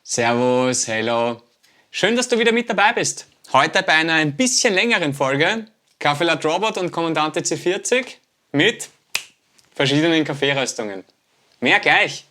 Servus, hello. Schön, dass du wieder mit dabei bist. Heute bei einer ein bisschen längeren Folge Kaffee Latte Robot und Kommandante C40 mit verschiedenen Kaffeeröstungen. Mehr gleich.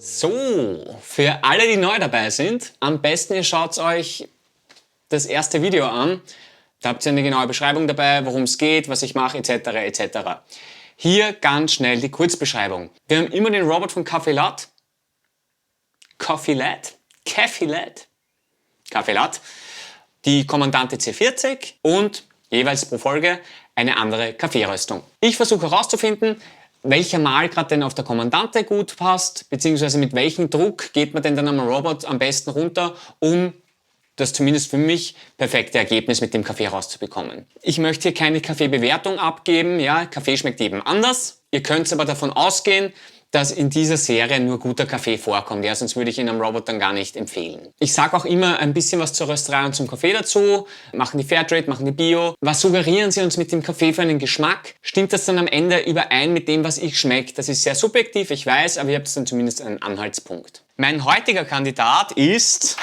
So, für alle, die neu dabei sind, am besten ihr schaut euch das erste Video an. Da habt ihr eine genaue Beschreibung dabei, worum es geht, was ich mache, etc. etc. Hier ganz schnell die Kurzbeschreibung. Wir haben immer den Robot von Kaffee Latte, die Kommandante C40 und jeweils pro Folge eine andere Kaffeeröstung. Ich versuche herauszufinden, welcher Mal gerade denn auf der Kommandante gut passt, beziehungsweise mit welchem Druck geht man denn dann am Robot am besten runter, um das zumindest für mich perfekte Ergebnis mit dem Kaffee rauszubekommen. Ich möchte hier keine Kaffeebewertung abgeben, ja, Kaffee schmeckt jedem anders. Ihr könnt aber davon ausgehen, dass in dieser Serie nur guter Kaffee vorkommt, ja, sonst würde ich ihn am Robot dann gar nicht empfehlen. Ich sage auch immer ein bisschen was zur Rösterei und zum Kaffee dazu. Machen die Fairtrade, machen die Bio. Was suggerieren sie uns mit dem Kaffee für einen Geschmack? Stimmt das dann am Ende überein mit dem, was ich schmecke? Das ist sehr subjektiv, ich weiß, aber ihr habt dann zumindest einen Anhaltspunkt. Mein heutiger Kandidat ist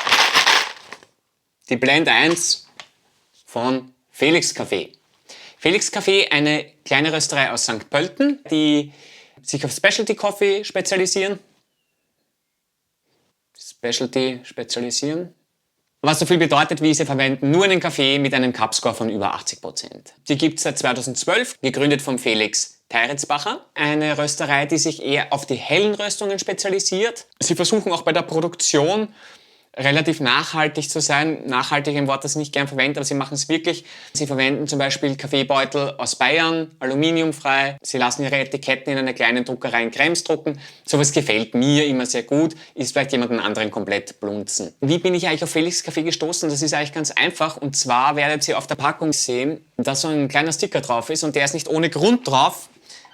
die Blend 1 von Felix Café. Felix Café, eine kleine Rösterei aus St. Pölten, die sich auf Specialty Coffee spezialisieren. Was so viel bedeutet, wie sie verwenden nur einen Kaffee mit einem Cup-Score von über 80%. Die gibt es seit 2012, gegründet von Felix Teiritzbacher. Eine Rösterei, die sich eher auf die hellen Röstungen spezialisiert. Sie versuchen auch bei der Produktion relativ nachhaltig zu sein. Nachhaltig ein Wort, das ich nicht gern verwende, aber sie machen es wirklich. Sie verwenden zum Beispiel Kaffeebeutel aus Bayern, aluminiumfrei. Sie lassen ihre Etiketten in einer kleinen Druckerei in Krems drucken. Sowas gefällt mir immer sehr gut, ist vielleicht jemanden anderen komplett blunzen. Wie bin ich eigentlich auf Felix Café gestoßen? Das ist eigentlich ganz einfach. Und zwar werdet ihr auf der Packung sehen, dass so ein kleiner Sticker drauf ist und der ist nicht ohne Grund drauf,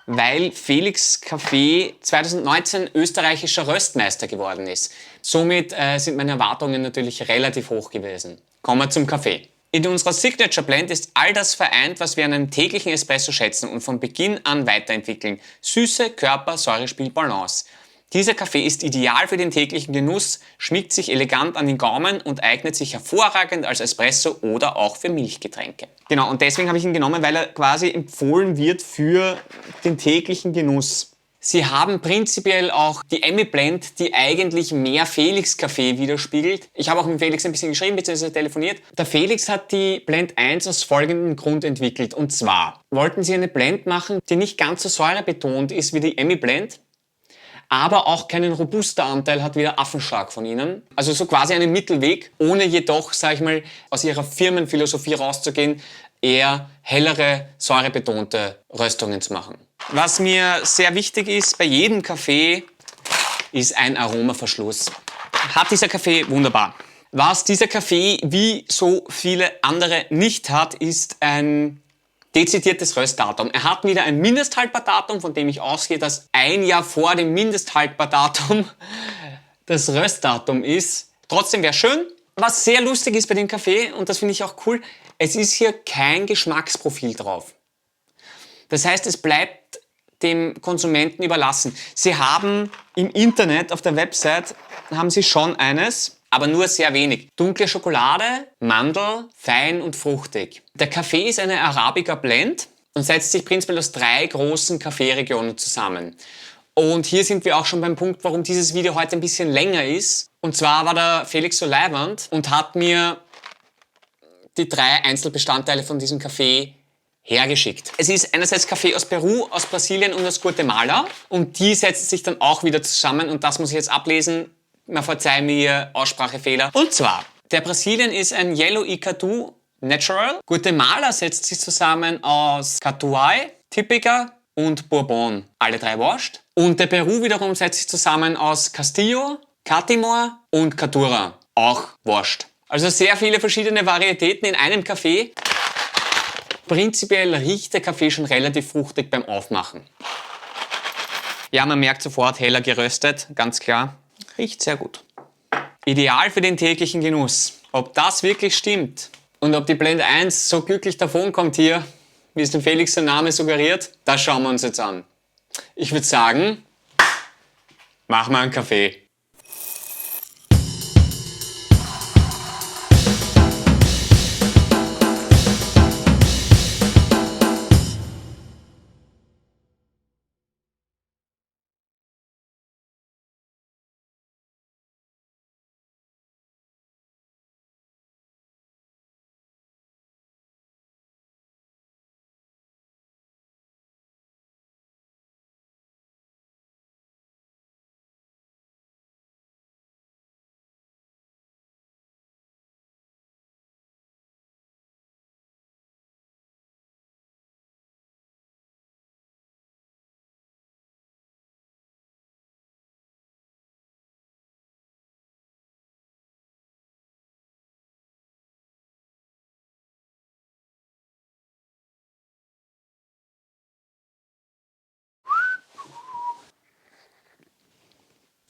weil Felix Café 2019 österreichischer Röstmeister geworden ist. Somit sind meine Erwartungen natürlich relativ hoch gewesen. Kommen wir zum Kaffee. In unserer Signature Blend ist all das vereint, was wir an einem täglichen Espresso schätzen und von Beginn an weiterentwickeln. Süße, Körper, Säurespiel, Balance. Dieser Kaffee ist ideal für den täglichen Genuss, schmiegt sich elegant an den Gaumen und eignet sich hervorragend als Espresso oder auch für Milchgetränke. Genau, und deswegen habe ich ihn genommen, weil er quasi empfohlen wird für den täglichen Genuss. Sie haben prinzipiell auch die Emmy Blend, die eigentlich mehr Felix Café widerspiegelt. Ich habe auch mit Felix ein bisschen geschrieben bzw. telefoniert. Der Felix hat die Blend 1 aus folgendem Grund entwickelt. Und zwar wollten sie eine Blend machen, die nicht ganz so säurebetont ist wie die Emmy Blend, aber auch keinen Robusta-Anteil hat wie der Affenschlag von ihnen. Also so quasi einen Mittelweg, ohne jedoch, sag ich mal, aus ihrer Firmenphilosophie rauszugehen, eher hellere, säurebetonte Röstungen zu machen. Was mir sehr wichtig ist bei jedem Kaffee, ist ein Aromaverschluss. Hat dieser Kaffee wunderbar. Was dieser Kaffee wie so viele andere nicht hat, ist ein dezidiertes Röstdatum. Er hat wieder ein Mindesthaltbardatum, von dem ich ausgehe, dass ein Jahr vor dem Mindesthaltbardatum das Röstdatum ist. Trotzdem wäre schön. Was sehr lustig ist bei dem Kaffee, und das finde ich auch cool, es ist hier kein Geschmacksprofil drauf. Das heißt, es bleibt dem Konsumenten überlassen. Sie haben im Internet, auf der Website, haben Sie schon eines, aber nur sehr wenig. Dunkle Schokolade, Mandel, fein und fruchtig. Der Kaffee ist eine Arabica Blend und setzt sich prinzipiell aus 3 großen Kaffeeregionen zusammen. Und hier sind wir auch schon beim Punkt, warum dieses Video heute ein bisschen länger ist. Und zwar war der Felix so leiwand und hat mir die 3 Einzelbestandteile von diesem Kaffee hergeschickt. Es ist einerseits Kaffee aus Peru, aus Brasilien und aus Guatemala. Und die setzen sich dann auch wieder zusammen und das muss ich jetzt ablesen. Man verzeiht mir Aussprachefehler. Und zwar, der Brasilien ist ein Yellow Icatu Natural. Guatemala setzt sich zusammen aus Catuai, Typica und Bourbon. Alle 3 washed. Und der Peru wiederum setzt sich zusammen aus Castillo, Catimor und Caturra. Auch washed. Also sehr viele verschiedene Varietäten in einem Kaffee. Prinzipiell riecht der Kaffee schon relativ fruchtig beim Aufmachen. Ja, man merkt sofort, heller geröstet, ganz klar. Riecht sehr gut. Ideal für den täglichen Genuss. Ob das wirklich stimmt und ob die Blend 1 so glücklich davonkommt hier, wie es dem Felix der Name suggeriert, das schauen wir uns jetzt an. Ich würde sagen, machen wir einen Kaffee.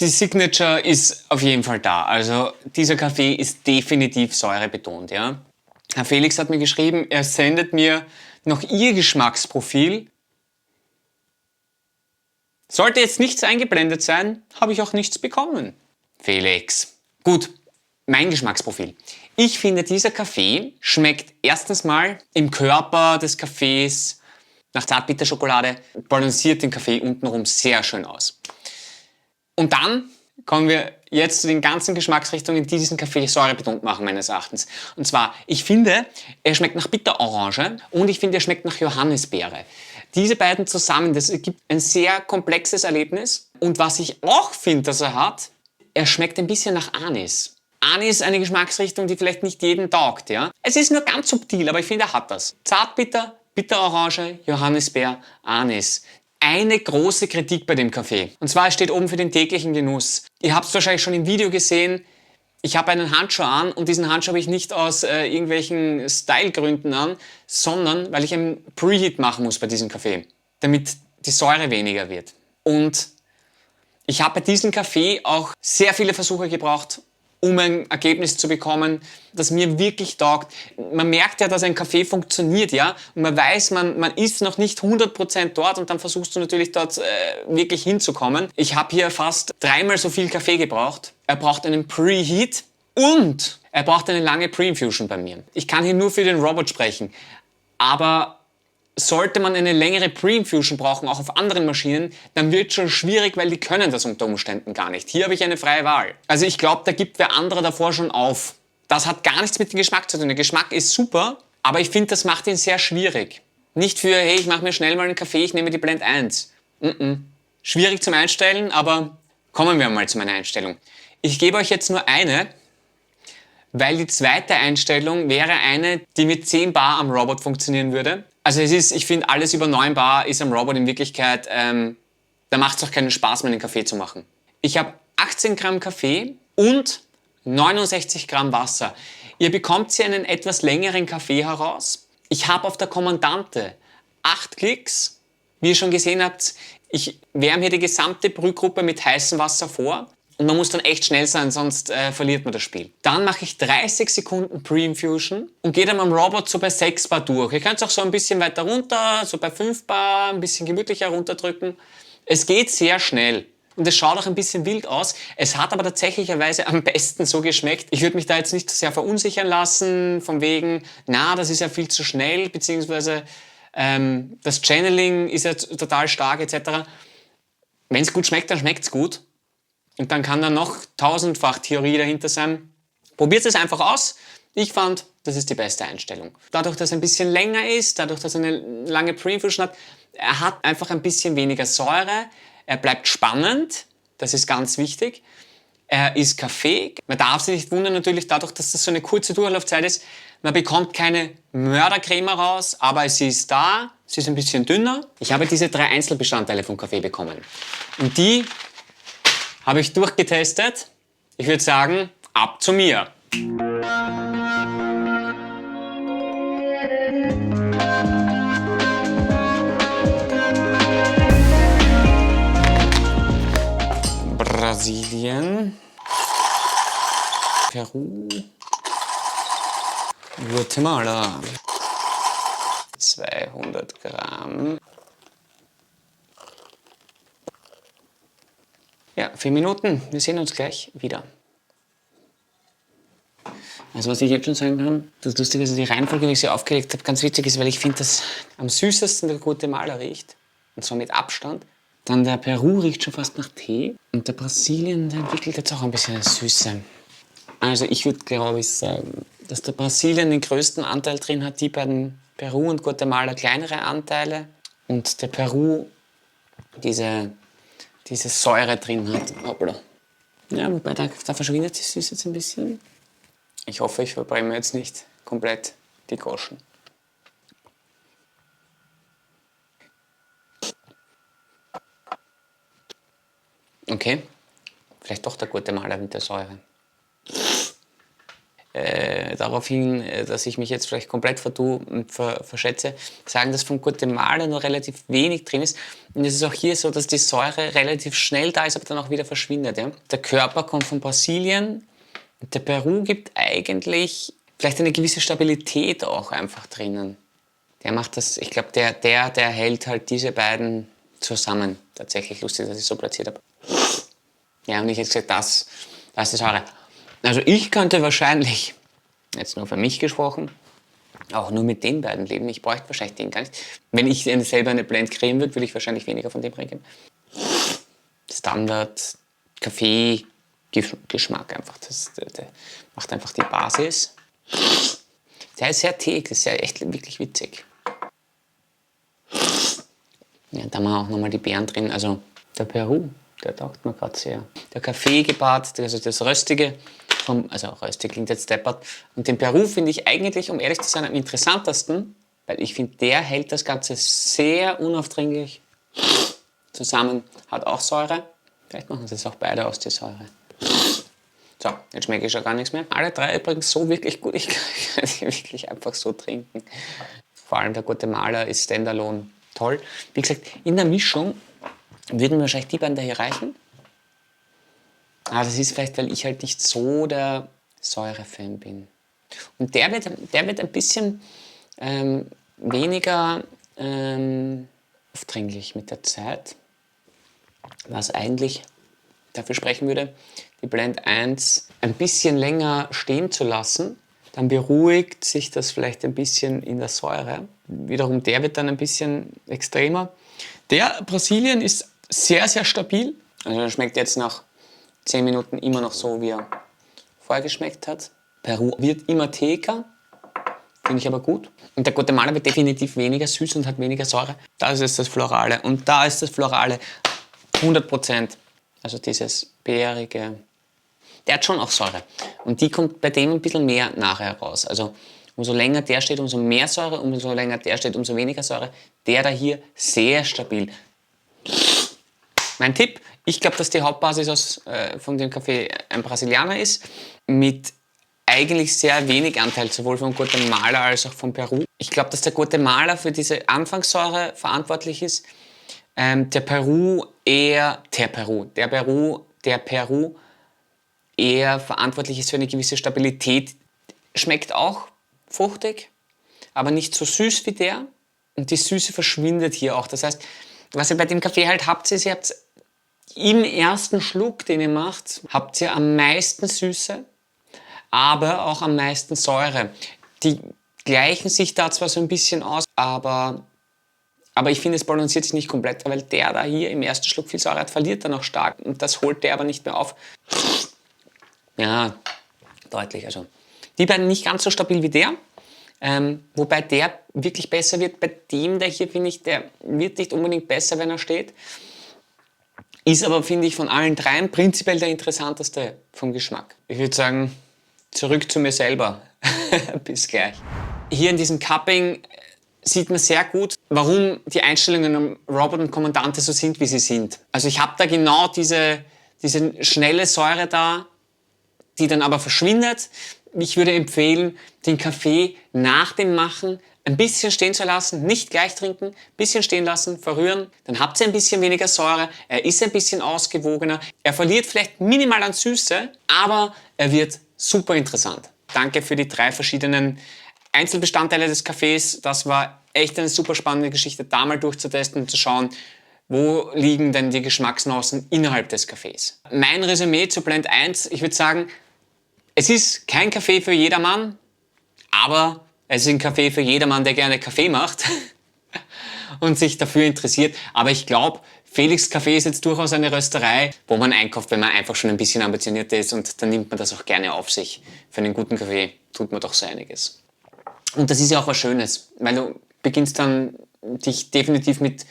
Die Signature ist auf jeden Fall da. Also dieser Kaffee ist definitiv säurebetont. Ja? Herr Felix hat mir geschrieben, er sendet mir noch Ihr Geschmacksprofil. Sollte jetzt nichts eingeblendet sein, habe ich auch nichts bekommen. Felix. Gut, mein Geschmacksprofil. Ich finde, dieser Kaffee schmeckt erstens mal im Körper des Kaffees nach Zartbitterschokolade, balanciert den Kaffee untenrum sehr schön aus. Und dann kommen wir jetzt zu den ganzen Geschmacksrichtungen, die diesen Kaffee säurebetont machen, meines Erachtens. Und zwar, ich finde, er schmeckt nach Bitterorange und ich finde, er schmeckt nach Johannisbeere. Diese beiden zusammen, das ergibt ein sehr komplexes Erlebnis. Und was ich auch finde, dass er hat, er schmeckt ein bisschen nach Anis. Anis ist eine Geschmacksrichtung, die vielleicht nicht jedem taugt. Ja? Es ist nur ganz subtil, aber ich finde, er hat das. Zartbitter, Bitterorange, Johannisbeer, Anis. Eine große Kritik bei dem Kaffee. Und zwar, es steht oben für den täglichen Genuss. Ihr habt es wahrscheinlich schon im Video gesehen. Ich habe einen Handschuh an und diesen Handschuh habe ich nicht aus irgendwelchen Stylegründen an, sondern weil ich einen Preheat machen muss bei diesem Kaffee, damit die Säure weniger wird. Und ich habe bei diesem Kaffee auch sehr viele Versuche gebraucht, um ein Ergebnis zu bekommen, das mir wirklich taugt. Man merkt ja, dass ein Kaffee funktioniert, ja, und man weiß, man ist noch nicht 100% dort und dann versuchst du natürlich dort wirklich hinzukommen. Ich habe hier fast 3-mal so viel Kaffee gebraucht. Er braucht einen Preheat und er braucht eine lange Pre-Infusion bei mir. Ich kann hier nur für den Robot sprechen, aber sollte man eine längere Pre-Infusion brauchen, auch auf anderen Maschinen, dann wird es schon schwierig, weil die können das unter Umständen gar nicht. Hier habe ich eine freie Wahl. Also ich glaube, da gibt wer andere davor schon auf. Das hat gar nichts mit dem Geschmack zu tun. Der Geschmack ist super, aber ich finde, das macht ihn sehr schwierig. Nicht für, hey, ich mache mir schnell mal einen Kaffee, ich nehme die Blend 1. Schwierig zum Einstellen, aber kommen wir mal zu meiner Einstellung. Ich gebe euch jetzt nur eine, weil die zweite Einstellung wäre eine, die mit 10 Bar am Robot funktionieren würde. Also es ist, ich finde, alles über 9 Bar ist am Robot in Wirklichkeit, da macht es auch keinen Spaß mehr, einen Kaffee zu machen. Ich habe 18 Gramm Kaffee und 69 Gramm Wasser. Ihr bekommt hier einen etwas längeren Kaffee heraus. Ich habe auf der Kommandante 8 Klicks. Wie ihr schon gesehen habt, ich wärme hier die gesamte Brühgruppe mit heißem Wasser vor. Und man muss dann echt schnell sein, sonst verliert man das Spiel. Dann mache ich 30 Sekunden Pre-Infusion und gehe dann am Robot so bei 6 Bar durch. Ihr könnt es auch so ein bisschen weiter runter, so bei 5 Bar, ein bisschen gemütlicher runterdrücken. Es geht sehr schnell. Und es schaut auch ein bisschen wild aus. Es hat aber tatsächlicherweise am besten so geschmeckt. Ich würde mich da jetzt nicht so sehr verunsichern lassen, von wegen, na, das ist ja viel zu schnell, beziehungsweise das Channeling ist ja total stark, etc. Wenn es gut schmeckt, dann schmeckt es gut. Und dann kann da noch tausendfach Theorie dahinter sein. Probiert es einfach aus. Ich fand, das ist die beste Einstellung. Dadurch, dass er ein bisschen länger ist, dadurch, dass er eine lange Pre-Infusion hat, er hat einfach ein bisschen weniger Säure. Er bleibt spannend. Das ist ganz wichtig. Er ist Kaffee. Man darf sich nicht wundern natürlich dadurch, dass das so eine kurze Durchlaufzeit ist. Man bekommt keine Mördercreme raus, aber sie ist da. Sie ist ein bisschen dünner. Ich habe diese 3 Einzelbestandteile vom Kaffee bekommen. Und die habe ich durchgetestet. Ich würde sagen, ab zu mir. Brasilien, Peru, Guatemala. 200 Gramm. Ja, 4 Minuten. Wir sehen uns gleich wieder. Also was ich jetzt schon sagen kann, das Lustige ist, also die Reihenfolge, wie ich sie aufgelegt habe, ganz witzig ist, weil ich finde, dass am süßesten der Guatemala riecht. Und zwar mit Abstand. Dann der Peru riecht schon fast nach Tee. Und der Brasilien, der entwickelt jetzt auch ein bisschen eine Süße. Also ich würde, glaube ich, sagen, dass der Brasilien den größten Anteil drin hat, die beiden Peru und Guatemala kleinere Anteile. Und der Peru diese Säure drin hat. Hoppla. Ja, wobei da verschwindet die Süße jetzt ein bisschen. Ich hoffe, ich verbrenne jetzt nicht komplett die Goschen. Okay, vielleicht doch der Guatemala mit der Säure. Daraufhin, dass ich mich jetzt vielleicht komplett vertue und verschätze, sagen, dass von Guatemala nur relativ wenig drin ist. Und es ist auch hier so, dass die Säure relativ schnell da ist, aber dann auch wieder verschwindet. Ja? Der Körper kommt von Brasilien. Der Peru gibt eigentlich vielleicht eine gewisse Stabilität auch einfach drinnen. Der macht das, ich glaube, der hält halt diese beiden zusammen. Tatsächlich lustig, dass ich so platziert habe. Ja, und ich hätte gesagt, das ist die Säure. Also ich könnte wahrscheinlich, jetzt nur für mich gesprochen, auch nur mit den beiden leben. Ich bräuchte wahrscheinlich den gar nicht. Wenn ich selber eine Blend kreieren würde, würde ich wahrscheinlich weniger von dem bringen. Standard, Kaffee, Geschmack einfach. Der macht einfach die Basis. Der ist sehr teig, das ist ja echt wirklich witzig. Ja, da haben wir auch nochmal die Beeren drin. Also der Peru, der taugt mir gerade sehr. Der Kaffee gepaart, also das Röstige, also röstig klingt jetzt deppert. Und den Peru finde ich eigentlich, um ehrlich zu sein, am interessantesten, weil ich finde, der hält das Ganze sehr unaufdringlich zusammen. Hat auch Säure. Vielleicht machen sie es auch beide aus, die Säure. So, jetzt schmecke ich schon gar nichts mehr. Alle drei übrigens so wirklich gut. Ich kann die wirklich einfach so trinken. Vor allem der Guatemala ist standalone toll. Wie gesagt, in der Mischung würden mir wahrscheinlich die beiden da hier reichen. Aber das ist vielleicht, weil ich halt nicht so der Säure-Fan bin. Und der wird ein bisschen weniger aufdringlich mit der Zeit. Was eigentlich dafür sprechen würde, die Blend 1 ein bisschen länger stehen zu lassen. Dann beruhigt sich das vielleicht ein bisschen in der Säure. Wiederum der wird dann ein bisschen extremer. Der Brasilien ist sehr, sehr stabil. Also er schmeckt jetzt nach 10 Minuten immer noch so, wie er vorher geschmeckt hat. Peru wird immer teeker, finde ich aber gut. Und der Guatemala wird definitiv weniger süß und hat weniger Säure. Da ist es das Florale. Und da ist das Florale 100%. Also dieses beerige. Der hat schon auch Säure. Und die kommt bei dem ein bisschen mehr nachher raus. Also umso länger der steht, umso mehr Säure. Umso länger der steht, umso weniger Säure. Der da hier sehr stabil. Mein Tipp, ich glaube, dass die Hauptbasis von dem Kaffee ein Brasilianer ist, mit eigentlich sehr wenig Anteil, sowohl von Guatemala als auch von Peru. Ich glaube, dass der Guatemala für diese Anfangssäure verantwortlich ist. Der Peru eher verantwortlich ist für eine gewisse Stabilität. Schmeckt auch fruchtig, aber nicht so süß wie der. Und die Süße verschwindet hier auch. Das heißt, was ihr bei dem Kaffee halt habt, ist, ihr habt im ersten Schluck, den ihr macht, habt ihr am meisten Süße, aber auch am meisten Säure. Die gleichen sich da zwar so ein bisschen aus, aber ich finde, es balanciert sich nicht komplett, weil der da hier im ersten Schluck viel Säure hat, verliert dann auch stark und das holt der aber nicht mehr auf. Ja, deutlich. Also die beiden nicht ganz so stabil wie der, wobei der wirklich besser wird. Bei dem, der hier, finde ich, der wird nicht unbedingt besser, wenn er steht. Ist aber, finde ich, von allen dreien prinzipiell der interessanteste vom Geschmack. Ich würde sagen, zurück zu mir selber. Bis gleich. Hier in diesem Cupping sieht man sehr gut, warum die Einstellungen am Robot und Kommandante so sind, wie sie sind. Also ich habe da genau diese schnelle Säure da, die dann aber verschwindet. Ich würde empfehlen, den Kaffee nach dem Machen ein bisschen stehen zu lassen, nicht gleich trinken, ein bisschen stehen lassen, verrühren, dann habt ihr ein bisschen weniger Säure, er ist ein bisschen ausgewogener, er verliert vielleicht minimal an Süße, aber er wird super interessant. Danke für die 3 verschiedenen Einzelbestandteile des Kaffees, das war echt eine super spannende Geschichte, da mal durchzutesten und zu schauen, wo liegen denn die Geschmacksnuancen innerhalb des Kaffees. Mein Resümee zu Blend 1, ich würde sagen, es ist kein Kaffee für jedermann, aber es ist ein Kaffee für jedermann, der gerne Kaffee macht und sich dafür interessiert. Aber ich glaube, Felix Café ist jetzt durchaus eine Rösterei, wo man einkauft, wenn man einfach schon ein bisschen ambitioniert ist, und dann nimmt man das auch gerne auf sich. Für einen guten Kaffee tut man doch so einiges. Und das ist ja auch was Schönes, weil du beginnst dann, dich definitiv mit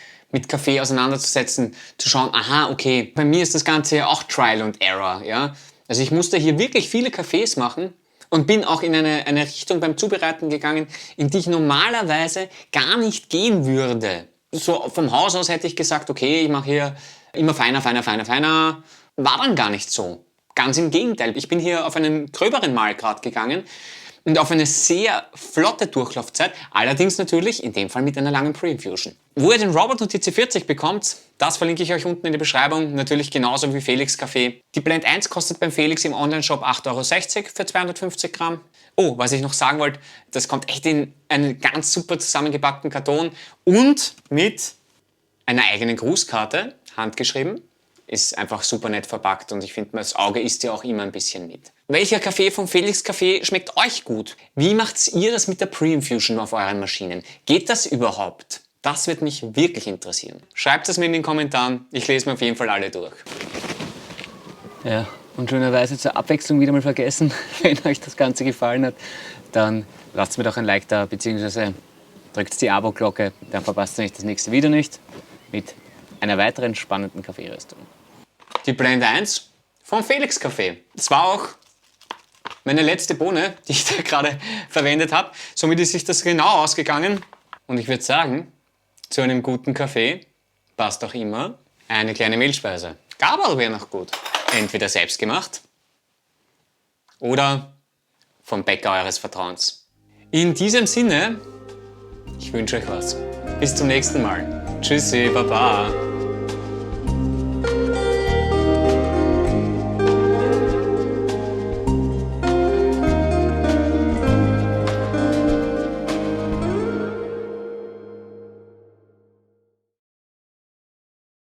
Kaffee auseinanderzusetzen, zu schauen, aha, okay, bei mir ist das Ganze ja auch Trial and Error, ja. Also ich musste hier wirklich viele Kaffees machen und bin auch in eine Richtung beim Zubereiten gegangen, in die ich normalerweise gar nicht gehen würde. So vom Haus aus hätte ich gesagt, okay, ich mache hier immer feiner, feiner, feiner, feiner. War dann gar nicht so. Ganz im Gegenteil, ich bin hier auf einen gröberen Mahlgrad gegangen und auf eine sehr flotte Durchlaufzeit, allerdings natürlich in dem Fall mit einer langen Pre-Infusion. Wo ihr den Robert und die C40 bekommt, das verlinke ich euch unten in der Beschreibung, natürlich genauso wie Felix Kaffee. Die Blend 1 kostet beim Felix im Onlineshop 8,60 € für 250 Gramm. Oh, was ich noch sagen wollte, das kommt echt in einen ganz super zusammengepackten Karton und mit einer eigenen Grußkarte, handgeschrieben. Ist einfach super nett verpackt und ich finde, das Auge isst ja auch immer ein bisschen mit. Welcher Kaffee vom Felix Kaffee schmeckt euch gut? Wie macht ihr das mit der Pre-Infusion auf euren Maschinen? Geht das überhaupt? Das wird mich wirklich interessieren. Schreibt es mir in den Kommentaren, ich lese mir auf jeden Fall alle durch. Ja, und schönerweise zur Abwechslung wieder mal vergessen, wenn euch das Ganze gefallen hat, dann lasst mir doch ein Like da, beziehungsweise drückt die Abo-Glocke, dann verpasst ihr nicht das nächste Video nicht mit einer weiteren spannenden Kaffeeröstung. Die Blend 1 vom Felix Kaffee. Das war auch meine letzte Bohne, die ich da gerade verwendet habe. Somit ist sich das genau ausgegangen. Und ich würde sagen, zu einem guten Kaffee passt auch immer eine kleine Mehlspeise. Gabel wäre noch gut. Entweder selbst gemacht oder vom Bäcker eures Vertrauens. In diesem Sinne, ich wünsche euch was. Bis zum nächsten Mal. Tschüssi, Baba.